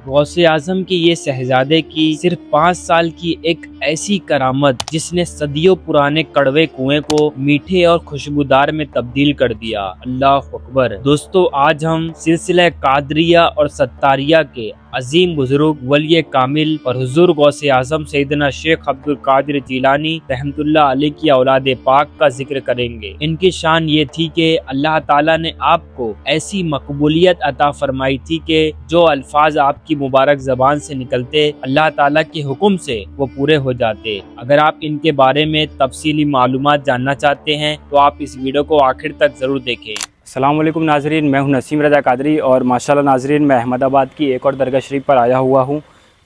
غوث اعظم کی یہ شہزادے کی صرف 5 سال کی ایک ایسی کرامت جس نے صدیوں پرانے کڑوے کنویں کو میٹھے اور خوشبودار میں تبدیل کر دیا۔ اللہ اکبر۔ دوستو، آج ہم سلسلہ قادریہ اور ستاریہ کے عظیم بزرگ ولی کامل اور حضور غوث اعظم سیدنا شیخ عبد القادر جیلانی رحمۃ اللہ علیہ کی اولاد پاک کا ذکر کریں گے۔ ان کی شان یہ تھی کہ اللہ تعالیٰ نے آپ کو ایسی مقبولیت عطا فرمائی تھی کہ جو الفاظ آپ کی مبارک زبان سے نکلتے اللہ تعالیٰ کے حکم سے وہ پورے ہو جاتے۔ اگر آپ ان کے بارے میں تفصیلی معلومات جاننا چاہتے ہیں تو آپ اس ویڈیو کو آخر تک ضرور دیکھیں۔ السلام علیکم ناظرین، میں ہوں نسیم رضا قادری اور ماشاءاللہ ناظرین میں احمد آباد کی ایک اور درگاہ شریف پر آیا ہوا ہوں۔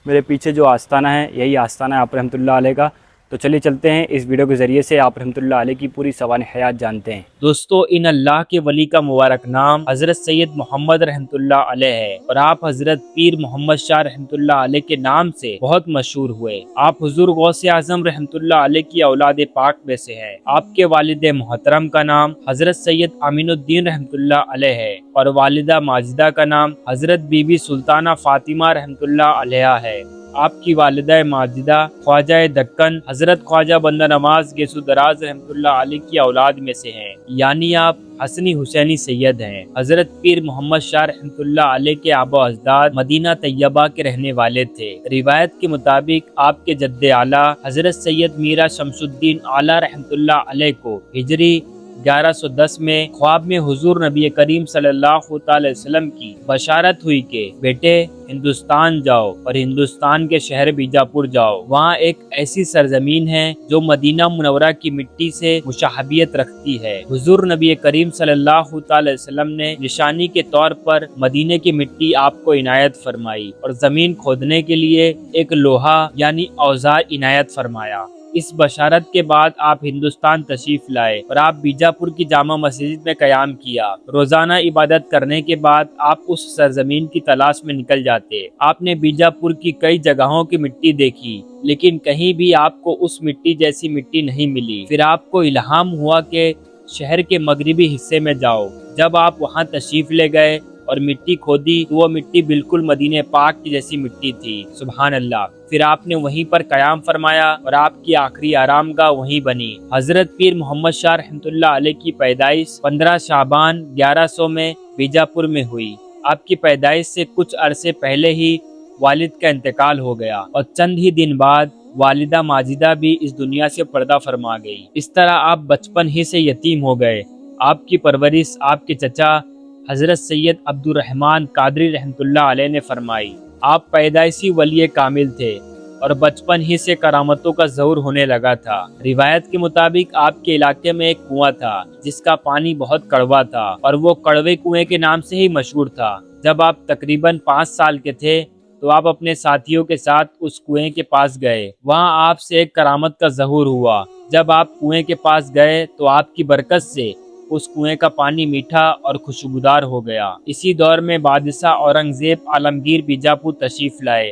میرے پیچھے جو آستانہ ہے یہی آستانہ ہے آپ رحمۃ اللہ علیہ کا۔ تو چلیے چلتے ہیں، اس ویڈیو کے ذریعے سے آپ رحمۃ اللہ علیہ کی پوری سوانح حیات جانتے ہیں۔ دوستو، ان اللہ کے ولی کا مبارک نام حضرت سید محمد رحمۃ اللہ علیہ ہے اور آپ حضرت پیر محمد شاہ رحمۃ اللہ علیہ کے نام سے بہت مشہور ہوئے۔ آپ حضور غوث اعظم رحمۃ اللہ علیہ کی اولاد پاک میں سے ہیں۔ آپ کے والد محترم کا نام حضرت سید امین الدین رحمۃ اللہ علیہ ہے اور والدہ ماجدہ کا نام حضرت بی بی سلطانہ فاطمہ رحمۃ اللہ علیہ ہے۔ آپ کی والدہ ماجدہ خواجہ دکن حضرت خواجہ بندہ نواز گیسو دراز رحمۃ اللہ علیہ کی اولاد میں سے ہیں، یعنی آپ حسنی حسینی سید ہیں۔ حضرت پیر محمد شاہ رحمۃ اللہ علیہ کے آبا و اجداد مدینہ طیبہ کے رہنے والے تھے۔ روایت کے مطابق آپ کے جد اعلیٰ حضرت سید میرا شمس الدین اعلیٰ رحمۃ اللہ علیہ کو ہجری 1110 میں خواب میں حضور نبی کریم صلی اللہ تعالی وسلم کی بشارت ہوئی کہ بیٹے ہندوستان جاؤ اور ہندوستان کے شہر بیجاپور جاؤ۔ وہاں ایک ایسی سرزمین ہے جو مدینہ منورہ کی مٹی سے مشابہت رکھتی ہے۔ حضور نبی کریم صلی اللہ تعالی وسلم نے نشانی کے طور پر مدینے کی مٹی آپ کو عنایت فرمائی اور زمین کھودنے کے لیے ایک لوہا یعنی اوزار عنایت فرمایا۔ اس بشارت کے بعد آپ ہندوستان تشریف لائے اور آپ بیجاپور کی جامع مسجد میں قیام کیا۔ روزانہ عبادت کرنے کے بعد آپ اس سرزمین کی تلاش میں نکل جاتے۔ آپ نے بیجاپور کی کئی جگہوں کی مٹی دیکھی لیکن کہیں بھی آپ کو اس مٹی جیسی مٹی نہیں ملی۔ پھر آپ کو الہام ہوا کہ شہر کے مغربی حصے میں جاؤ۔ جب آپ وہاں تشریف لے گئے اور مٹی کھودی تو وہ مٹی بالکل مدینہ پاک کی جیسی مٹی تھی۔ سبحان اللہ۔ پھر آپ نے وہیں پر قیام فرمایا اور آپ کی آخری آرام گاہ وہیں بنی۔ حضرت پیر محمد شاہ رحمۃ اللہ علیہ کی پیدائش 15 شعبان 1100 میں بیجاپور میں ہوئی۔ آپ کی پیدائش سے کچھ عرصے پہلے ہی والد کا انتقال ہو گیا اور چند ہی دن بعد والدہ ماجدہ بھی اس دنیا سے پردہ فرما گئی۔ اس طرح آپ بچپن ہی سے یتیم ہو گئے۔ آپ کی پرورش آپ کے چچا حضرت سید عبد الرحمن قادری رحمۃ اللہ علیہ نے فرمائی۔ آپ پیدائشی ولی کامل تھے اور بچپن ہی سے کرامتوں کا ظہور ہونے لگا تھا۔ روایت کے مطابق آپ کے علاقے میں ایک کنواں تھا جس کا پانی بہت کڑوا تھا اور وہ کڑوے کنویں کے نام سے ہی مشہور تھا۔ جب آپ تقریباً 5 سال کے تھے تو آپ اپنے ساتھیوں کے ساتھ اس کنویں کے پاس گئے۔ وہاں آپ سے ایک کرامت کا ظہور ہوا۔ جب آپ کنویں کے پاس گئے تو آپ کی برکت سے اس کنویں کا پانی میٹھا اور خوشبودار ہو گیا۔ اسی دور میں بادشاہ اورنگزیب عالمگیر بیجاپور تشریف لائے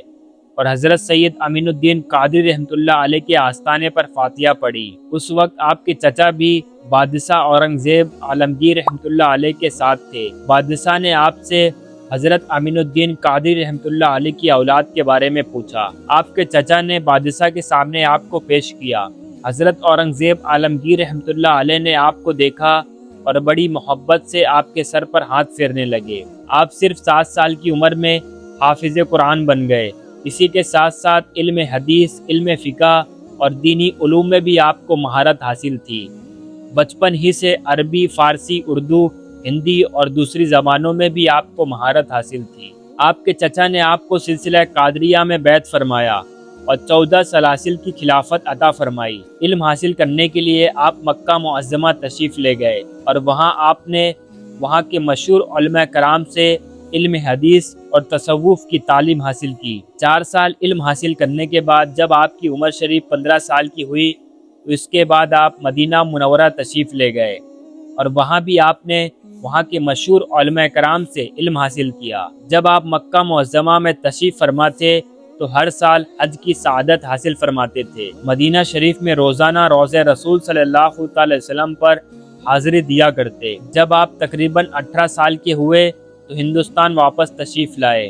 اور حضرت سید امین الدین قادری رحمۃ اللہ علیہ کے آستانے پر فاتحہ پڑھی۔ اس وقت آپ کے چچا بھی بادشاہ اورنگزیب عالمگیر رحمۃ اللہ علیہ کے ساتھ تھے۔ بادشاہ نے آپ سے حضرت امین الدین قادری رحمۃ اللہ علیہ کی اولاد کے بارے میں پوچھا۔ آپ کے چچا نے بادشاہ کے سامنے آپ کو پیش کیا۔ حضرت اورنگزیب عالمگیر رحمۃ اللہ علیہ نے آپ کو دیکھا اور بڑی محبت سے آپ کے سر پر ہاتھ پھیرنے لگے۔ آپ صرف 7 سال کی عمر میں حافظ قرآن بن گئے۔ اسی کے ساتھ ساتھ علم حدیث، علم فقہ اور دینی علوم میں بھی آپ کو مہارت حاصل تھی۔ بچپن ہی سے عربی، فارسی، اردو، ہندی اور دوسری زبانوں میں بھی آپ کو مہارت حاصل تھی۔ آپ کے چچا نے آپ کو سلسلہ قادریہ میں بیعت فرمایا اور 14 سلاسل کی خلافت عطا فرمائی۔ علم حاصل کرنے کے لیے آپ مکہ معظمہ تشریف لے گئے اور وہاں آپ نے وہاں کے مشہور علماء کرام سے علم حدیث اور تصوف کی تعلیم حاصل کی۔ 4 سال علم حاصل کرنے کے بعد جب آپ کی عمر شریف 15 سال کی ہوئی تو اس کے بعد آپ مدینہ منورہ تشریف لے گئے اور وہاں بھی آپ نے وہاں کے مشہور علماء کرام سے علم حاصل کیا۔ جب آپ مکہ معظمہ میں تشریف فرما تھے تو ہر سال حج کی سعادت حاصل فرماتے تھے۔ مدینہ شریف میں روزانہ روضہ رسول صلی اللہ تعالی وسلم پر حاضری دیا کرتے۔ جب آپ تقریباً 18 سال کے ہوئے تو ہندوستان واپس تشریف لائے۔